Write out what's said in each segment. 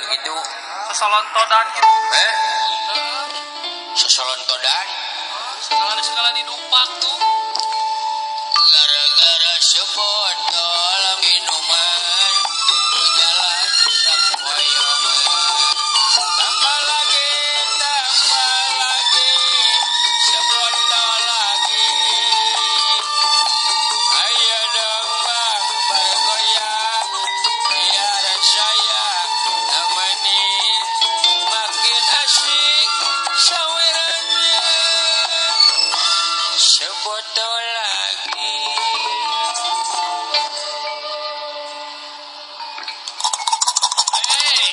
gitu. Sesolontodan gitu. Sesolontodan. Segala di Dupak tuh. Gara-gara sebotol minuman jalan sapoyongan. Tambah lagi sebotol lagi. Ayo dong bang bergoyang biar saya nemenin makin asik sawerannya. Sebotol lagi. Hey,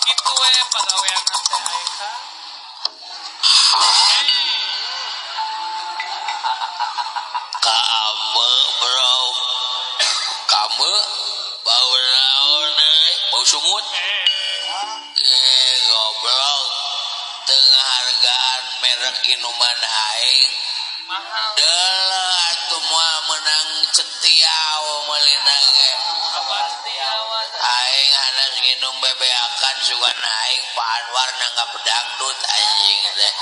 gitu pagawean teh Aika. Kamu bro, kamu bau naon bau sumut. Goblok, tengah hargaan merek minuman aing. Mahal. Dela atuh moal menang cetiau meulina ge. Kapan setiawan? Aing hanas nginum bebeakan sugan aing Pak Anwar nanggap dangdut anjing teh.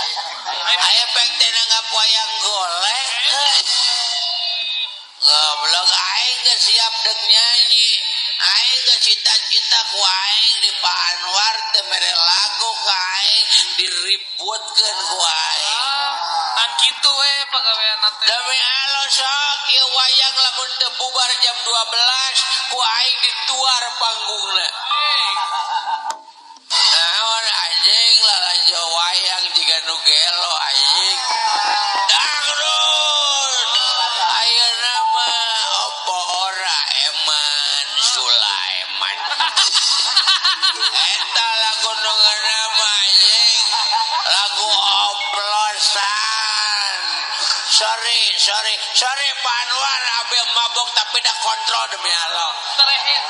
Aya pek teh nanggap wayang golek. Goblok aing geus siap deuk nyanyi. Aing geus cita-cita ku aing di Pak Anwar teh mere lagu ka aing diributkeun ku aing. Kan kitu pagawean teh. Demi Allah sok ieu wayang lamun teu bubar jam 12 ku aing dituar panggungna. Naon anjing lalajo wayang jiga nu gelo anjing. Dangdut. Ayeuna mah opo ora Eman Sulaiman. Eta lagu nu ngaranna anjing lagu oplosan. Sorry Pak Anwar abe mabok tapi dah kontrol demi Allah. Terehet.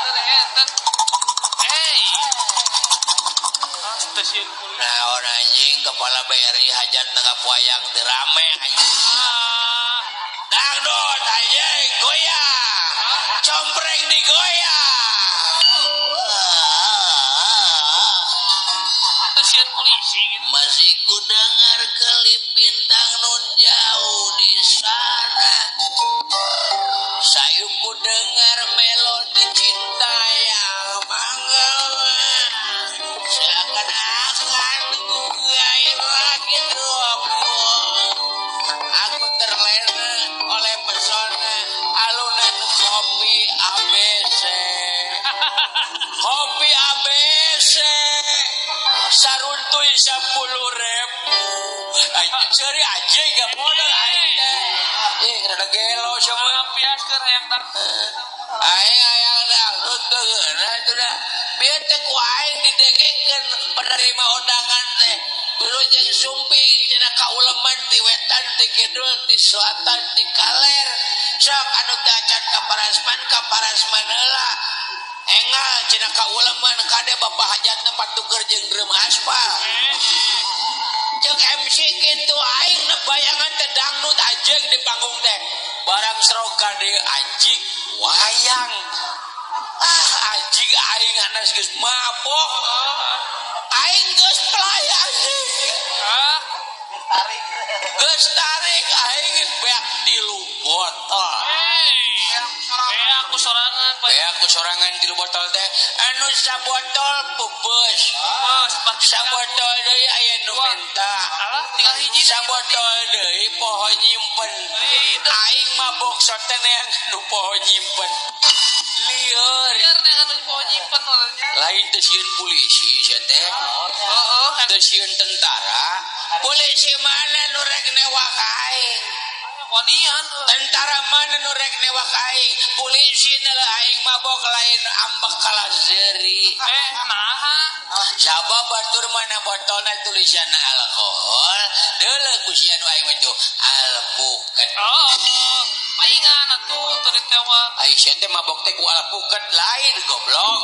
Hey. Stasiun kuliah. Nah orang anjing kepala BRI hajat nanggap wayang di rame anjing. Dangdut anjing goyang. Compreng digoyang. Stasiun polisi gitu. Masih ku dengar kelip bintang nun jauh di sana. Saya ku dengar melodi cinta yang menggelar. Seakan-akan ku gairah hidup. Aku terlena oleh pesona alunan kopi ABC. Kopi ABC saruntuy 10.000. Seri aja gak modal aing teh. Rada gelo sama. Piaskeun hayang dak. Aing dangdut teh geuna itu dah. Biar teh ku aing didegekeun penerima undangan teh. Dulu jeung sumping cenah kauleman ti wetan ti kidul ti selatan ti kaler. Sok anu teh acan ka parasman heula. Engal cenah kauleman kade bapak hajatna patuker jeung dreum aspal. Jeung MC kitu aing bayangan teh dangdut ajeng di panggung teh. Barang seroga di anjing wayang. Anjing aing hanas geus mabok. Aing geus play anjing. Geus tarik aing beak 3 botol. Aku sorangan. Beak sorangan 3 botol teh anu sabotol pupus. Sabotol deui aya nu minta. Alah tinggal hiji Sabotol deui poho nyimpen. Aing mabok soteneang nu poho nyimpen. Lieur. Biar neangan nu poho nyimpen orangnya. Lain teh sieun polisi sia teh. Teu sieun tentara. Polisi mana nu rek newak aing? Wanian. Tentara mana nu rek newak aing? Polisi nela aing mabok lain ambek kalazeri. Naha. Sabab batur mana botolna tulisanna alkohol, deuleu ku sia nu aing itu alpukat. Paingan atuh teu ditewak. Ai sia teh mabok teh ku alpukat lain goblok.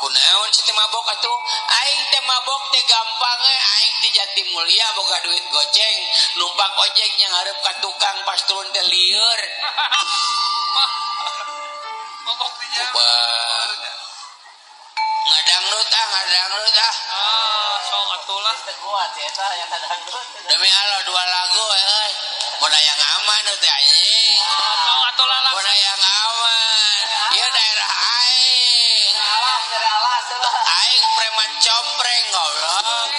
Kunaon si teh mabok atuh? Aing teh mabok teh gampang aing ti Jatimulya boga duit goceng, numpak ojek nya ngarep ka tukang pas turun teh lieur. Mabok di jalan. Ngadangdut dangdut ah. Sok atulah. Demi Allah 2 lagu euy. Mun aya aman teh anjing. Sok atulah lah. Mun aya aman. Ieu daerah aing. Aing preman compreng goblok.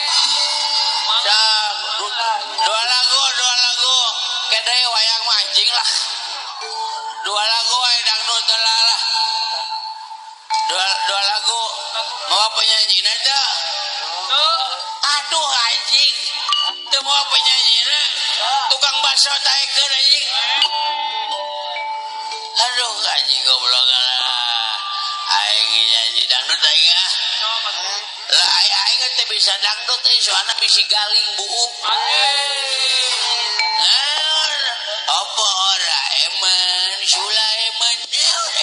Dak 2 lagu. Kedai wayang mah anjing lah. 2 lagu ae dangdut lah. 2 lagu. Mau penyanyi teh? Aduh anjing. Teu mau penyanyina. Tukang bakso taekeun anjing. Aduh anjing goblok lah. Aing nyanyi dangdut aing ah. Lah aing teh bisa dangdut soalna bisi galing buuk. Apa ora eman Sulaiman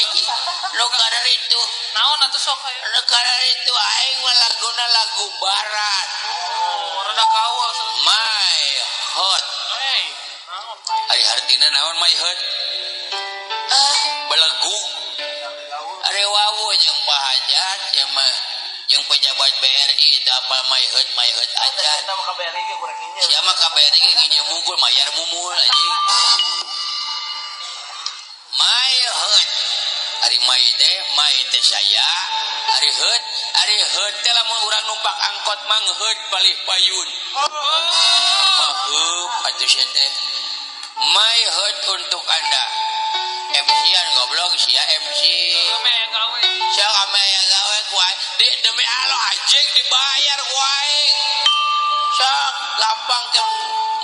anjing. Nu karar itu. Naon atuh sok aya? Nu karar itu aing mah laguna lagu barat. Rada kawa. My Heart. Hey. Naon? Ari hartina naon My Heart? Belegu. Ari wawu jeung Pak Hajat sama jeung pejabat BRI teh apa My Heart aja. Siapa KBRI ge nginjem mugul mayar mumul anjing. My Heart. Ari my teh saya. Ari heut teh lamun urang numpak angkot mah heut palih payun. Maheup atuh sia teh. My Heart untuk Anda. MC-an goblok sia MC. Sia ame yang gawe ku aing. Demi Allah anjing dibayar ku aing. Sok gampang ke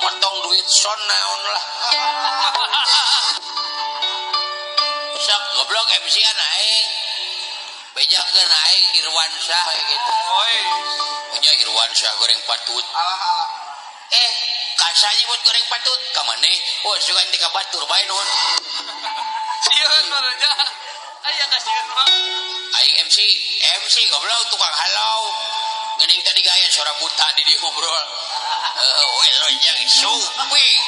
motong duit son naon lah. Sok goblok MC-an aing. Bejakeun aing Irwansyah gitu. Nya Irwansyah goreng patut. Kasanya buat goreng patut ka maneh. Oh sugan ti ka batur bae nuhun. Sieun mah aya kasieun mah. Aing MC goblok tukang halau. Geuning tadi gaya suara buta di dieu ngobrol. We lo jeung suping.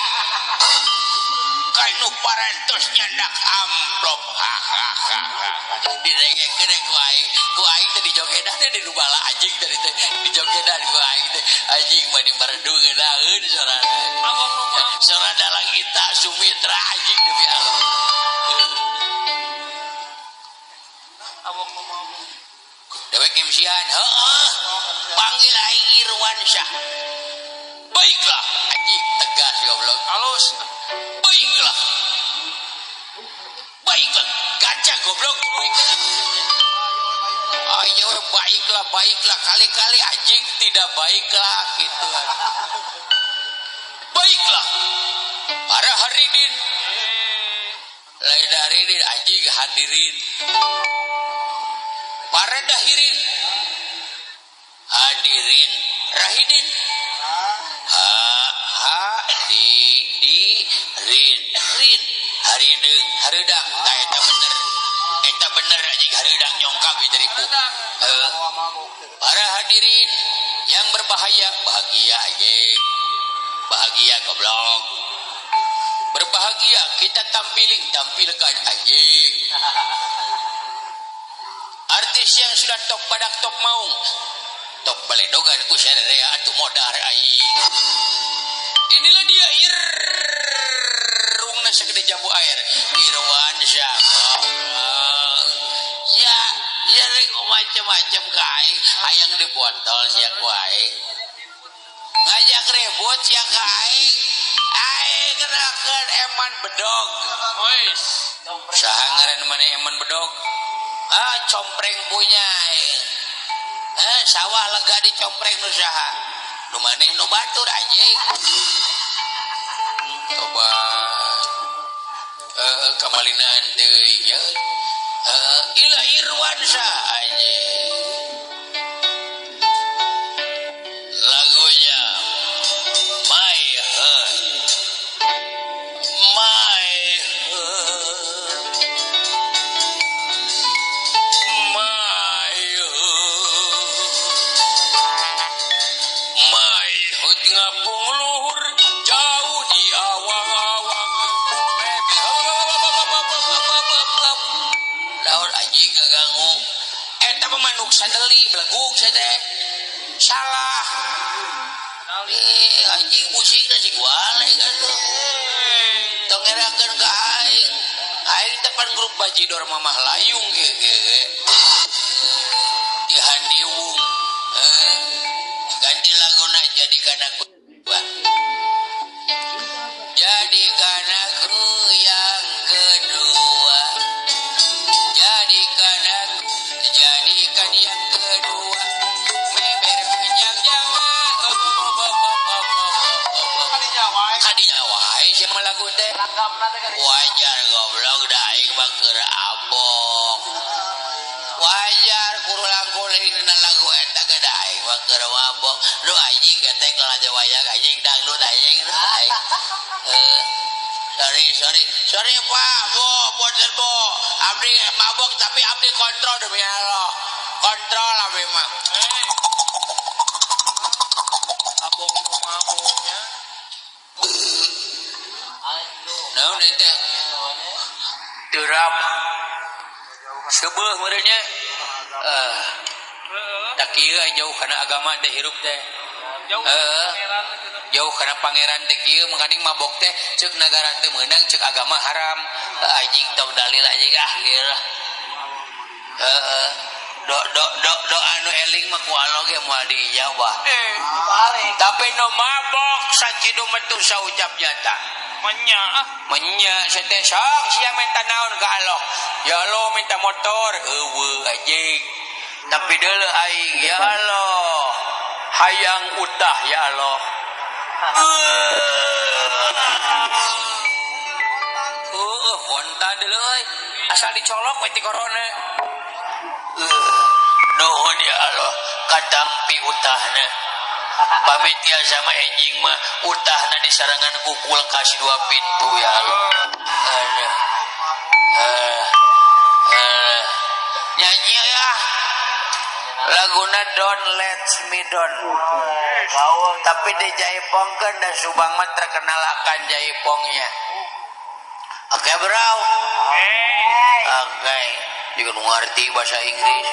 Kainu parantos nyandak amplop. Direge-gede ku aing teh dijogedan teh di bala anjing tadi teh dijogedan ku aing teh anjing mah di merdu ngeunaeun sorana. Sora dalang kita Sumitra anjing demi Allah. Abang mau. Dewek MC-an, panggil aing Irwansyah. Baiklah, anjing tegas goblok. Halus. Baiklah, gajah goblok. Ayo baiklah, kali-kali anjing tidak baiklah gitu. Baiklah, para haridin. Lain haridin anjing hadirin. Para dahirin. Hadirin, rahidin. Rin harideng hareudang tah eta bener anjing hareudang nyongkap dari ku. Para hadirin yang bahagia anjing. Bahagia goblok. Berbahagia kita tampilkan anjing. Artis yang sudah tok badak tok maung. Tok baledogan ku sadarea atuh modar aing. Inilah dia irungna segede jambu air. Irwansyah. Ya rek macam-macam ka aing, hayang di botol sia ku aing. Ngajak ribut sia ka aing. Aing ngerakeun eman bedog. Ois. Saha ngaran maneh eman bedog? Compreng punya aing. Sawah lega di compreng nu saha? Nu maneh nu batur anjing. Coba kamalinaan teuing ya. Ila Irwansyah anjing. Lagunya My Heart. Ngapung luhur jauh di awang-awang. Laut anjing ganggu. Eta mah manuk sadeli belagung saya teh. Salah. Anjing musik da si guale kan tuh. Tong ngerakeun ka aing. Aing teh pan grup Bajidor Mamah Layung ge. Dihaniwung. Ganti laguna jadikan aku. Jadikan aku yang kedua. Jadikan yang kedua. Meber panjang jangan. Kadinya wae siapa lagu teh. Wajar goblok da aing mah keur abok. Wajar kurulang-kuring dina lagu eta ge da aing mah keur abok. Lu anjing getek lalajo wayang anjing dangdut anjing aing. Sorry Pak, boten Bo. Abdi mabok tapi abdi kontrol demi Allah. Kontrol abdi mah. Abong maboknya. Naon teh? Terap. Sebeuh merenya. Tak kira jauh kana agama teh hirup teh. Jauh karena pangeran teh kieu mangkaning mabok teh ceuk nagara teu meunang ceuk agama haram. Anjing tong dalil anjing geura. Do anu eling mah ku Allah ge moal diijabah. Tapi no mabok sakidu metu saucap nyata. Menya teh sok sia minta naon ka Allah. Ya Allah minta motor eueuh anjing. Tapi deuleu aing ya Allah. Hayang utah ya Allah. Kontan dulu euy. Asal dicolok we ti corona. Nuhun ya Allah, katampi utahna. Pamit ya sama anjing mah utahna di sarangan ku kulkas 2 pintu ya Allah. Nyanyi ya. Laguna Don't Let Me Down. Tapi di Jaipongkeun dan Subang mah terkenal akan Jaipongnya. Oke bro. Oke. Juga ngerti bahasa Inggris.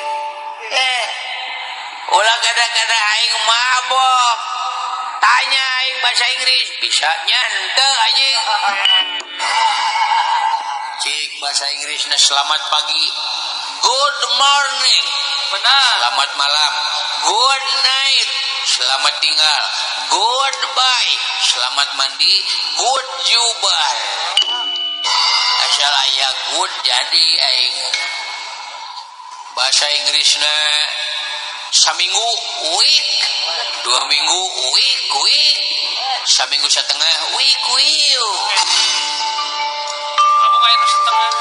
Ulah kada-kada aing mabok. Tanya aing bahasa Inggris bisa henteu anjing. Cik bahasa Inggrisna selamat pagi. Good morning. Benar. Selamat malam. Good night. Selamat tinggal. Goodbye. Selamat mandi. Good jubar. Asal aya good jadi aing. Bahasa Inggrisna saminggu week. 2 minggu week. Saminggu setengah week. Apa kayak setengah?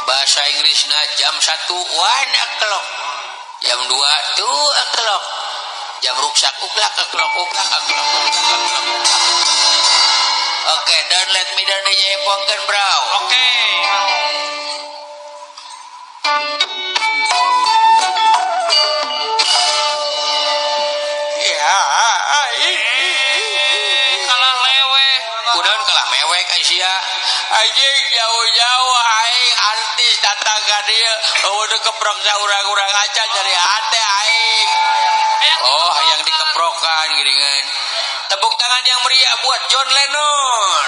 Bahasa Inggrisna jam 1 1 o'clock. Jam 2 2 o'clock. Jam ruksak uklak. Oke, don't let me down aja Jaipongkeun bro. Oke. Ya, Kalah lewe. kunaon kalah mewek sia. Anjing jauh-jauh aing artis datang ka dieu udah keprok saurang-urang aja dari hate aing. Oh, hayang dikeprokan geuningan. Tepuk tangan yang meriah buat John Lennon.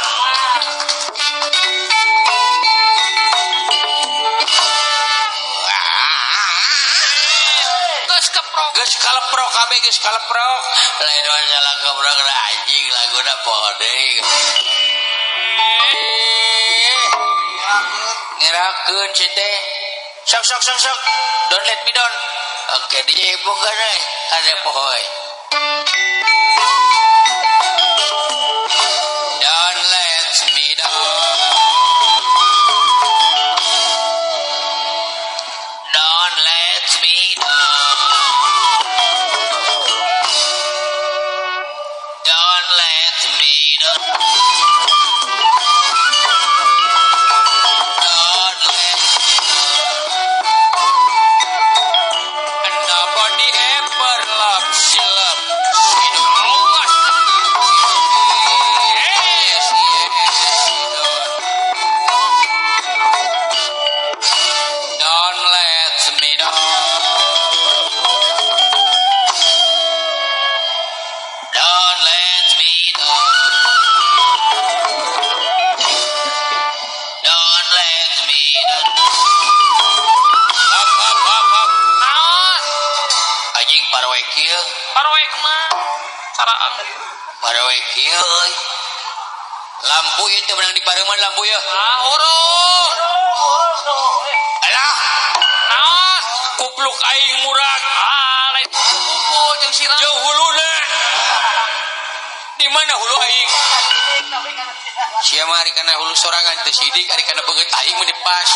Geus kaleprok kabeh geus kaleprok. Lain masalah keprok anjing laguna poho deui. Ngerakeun si teh. Sok. Don't let me down. Oke, di Jaipongkeun euy. Ada pohoy. Don't let me down. Don't let me down. Don't let me down. Don't let and nobody ever loves you. Yes, don't let me down. parawe kieu Parwek mah saraang. parawe kieu euy. Lampu itu menang di pareuman lampu ya. Hurung. Alah, Naon? kupluk aing murag. Lain kuku jeung sirah. Jauh huluna. Di mana hulu aing? Sia mah ari kana hulu sorangan teu sidik ari kana beungeut aing mah dipas.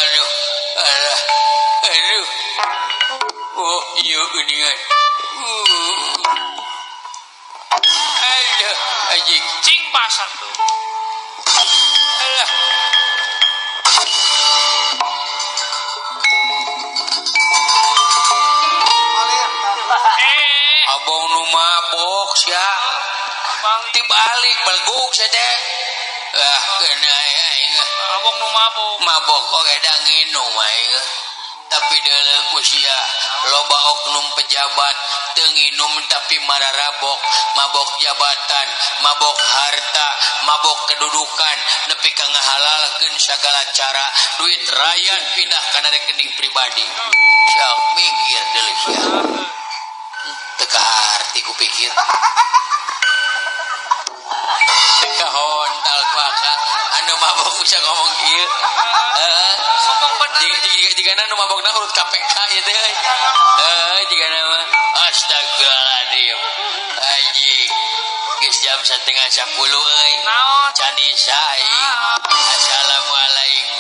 Aduh. Aduh. Oh, iya geuningan. Aduh, anjing. Cing pasar tuh. Alah. Abang nu mabok sia. Tibalik belguk sia teh. Kena aing. Abang nu mabok. Mabok oge da nginum aing. Tapi deuleu ku sia loba oknum pejabat teu nginum tapi mararabok, mabok jabatan, mabok harta, mabok kedudukan, nepi ka ngahalalkeun sagala cara duit rakyat pindah kana rekening pribadi. Siap minggir deuleu sia. Teu kaharti ku pikir. Teu kahontal ku akal anu mabok bisa ngomong kieu. Ngomong bener. Jika nu mabokna urut KPK ya teh. Jika nama astagfirullahaladzim. Anjing. Geus jam 9:30 euy. Naon? Can Isa aing. Assalamualaikum.